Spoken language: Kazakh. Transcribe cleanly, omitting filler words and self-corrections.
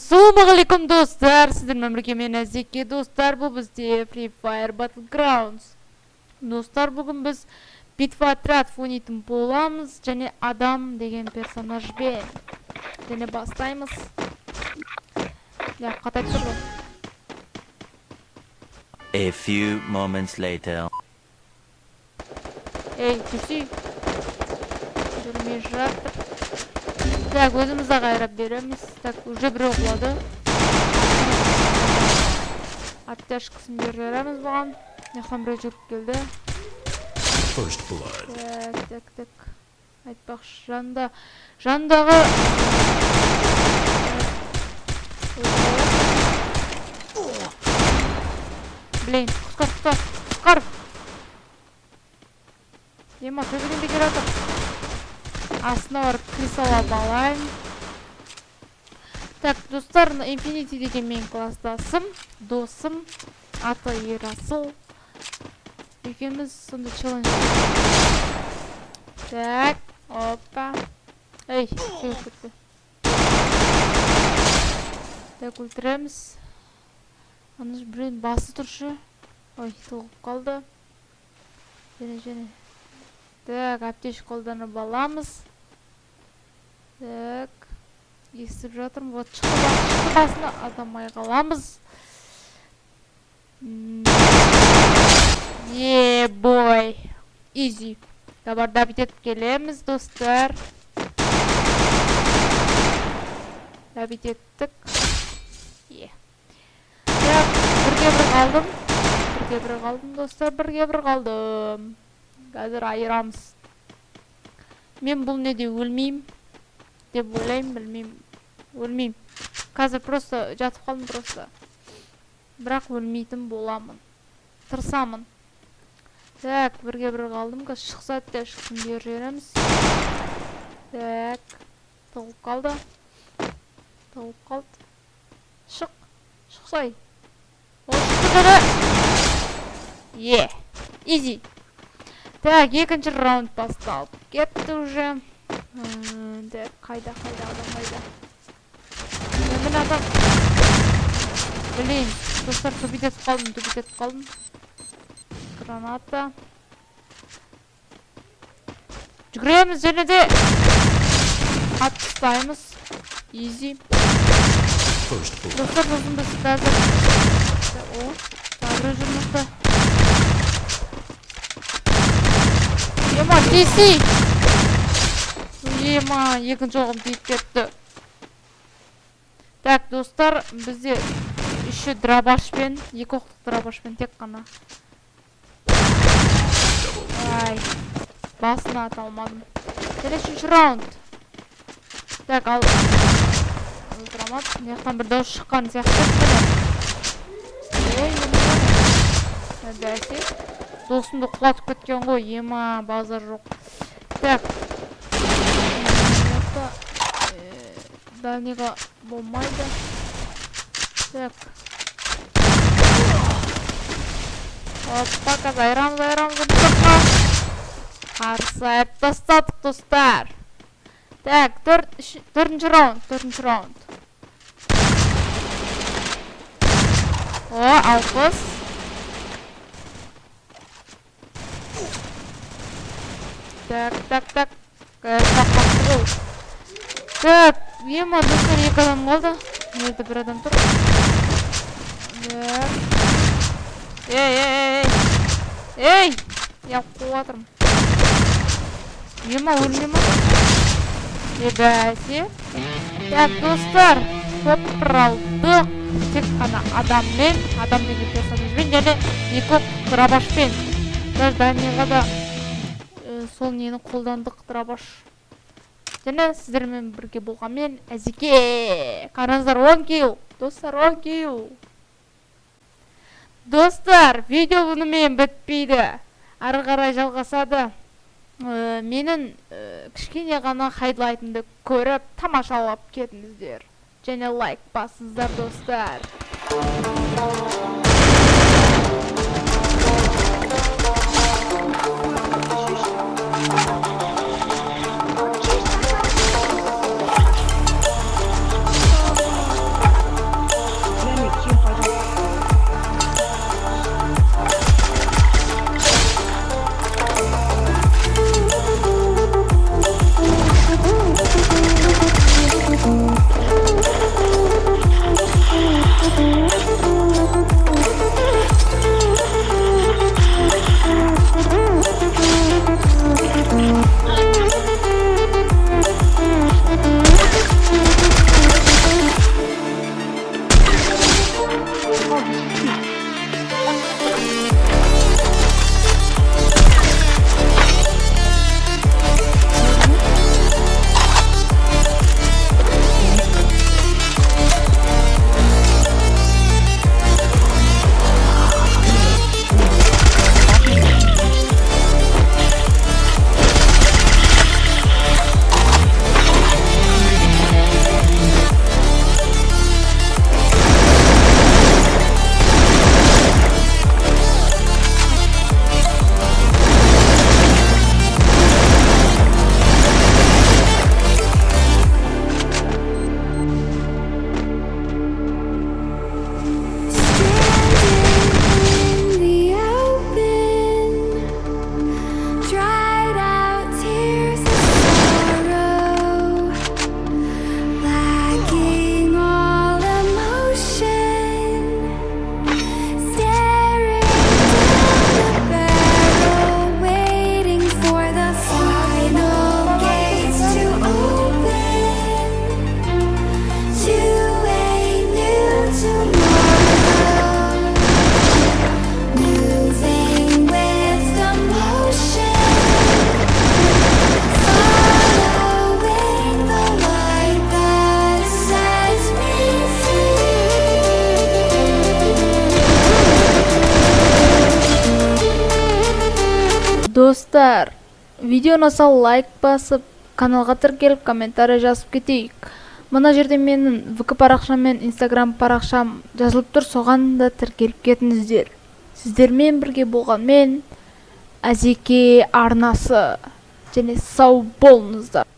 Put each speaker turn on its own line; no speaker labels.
Ассалаумағалейкум достар, сіздермен бірге мен Әзеке достар, бұл бізде Free Fire Battlegrounds. Достар, бүгін біз битва отряд ойнайтын боламыз және адам деген персонажбен. Және бастаймыз. Қатайып тұрды.
A few moments later.
Ей, түсі. Жүрмей жатыр. Так, өзімізді қайрап береміз. Так, уже бір оқылады. Аттяшқысын беріп жарамыз бұған. Яқтан бір жүріп келді. Так. Айтпақшы, жандағы... Блин, құтқар. Ема, төбеден бекер атыр. Астына барып крисалап алайын. Так, достар, Infinity деген мен класстасым, досым, аты Ерасыл. Екеуміз сонда челлендж. Так, опа. Эй, сөйіп кетті. Так, өлтіреміз. Аныз біреуін басы тұршы. Ой, тоғып қалды. Және. Так, аптеш қолданып аламыз. Так, естіп жатырмын. Вот, шықты басына адамай қаламыз. Бой. Easy. Табарда бітетіп келеміз, достар. Бітеттік. Так, бірге бір қалдым, достар. Бірге бір қалдым. Қазір айырамыз. Мен бұл неде өлмейм деп ойлаймын, білмейм. Өлмейм. Қазір просто жатып қалдым просто. Бірақ өлмейтін боламын. Тырсамын. Так, бірге бір қалдым. Қазір шықса да шықсын бер жеріміз. Так, тоғып қалды. Шықсай. Ол шықты көрі. Easy. Так, екінші раунд басталып кетті уже. Так, қайда адам қайда. Мен адам. Блин, достар, төбететіп қалдым. Граната. Жүгіреміз және де атыстаймыз. Easy. Достар, сосын біз қазір. Тағыры жүрмізді. Ема, тесі! Ема, екінші оғым дейіп кетті. Так, достар, бізде үші драбашпен, екі оқтық драбашпен тек қана. Ай, басына ата алмадым. Және үшінші раунд. Так, ал... Өлтірамат, неқтан бір дауыс шыққан сияқты. Бәсе. Досымды құлатып кеткен ғой, ема, базар жоқ. Так. Дальныйға болмайды. Так. Опа, қазір айрамыз. Қарсы айып тастадық, достар. Так, төртінші раунд. Алпыс. Так. Так, ема, достар, екі адам қалды. Елді бір адам тұр. Так. Ей! Я қуатырым. Ема, өлмема. Бәсе. Так, достар, топтыралдық. Тек қана адам деген персонажбен, және екі драбашпен. Даже дайныға да сол нені қолдандық драбаш. Және сіздермен бірге болғанмен Әзеке. Қараңыздар, 10 килл. Достар, 10 килл. Достар, видео бұнымен бітпейді. Ары қарай жалғасады. Менің кішкене ғана хайлайтымды көріп, тамашалап кетіңіздер. Және лайк басыңыздар, достар. Достар, видео ұнаса лайк басып, каналға тіркеліп, комментарий жазып кетейік. Мына жерде менің ВК парақшам мен Инстаграм парақшам жазылып тұр, соған да тіркеліп кетіңіздер. Сіздермен бірге болған мен Әзеке арнасы. Және сау болыңыздар.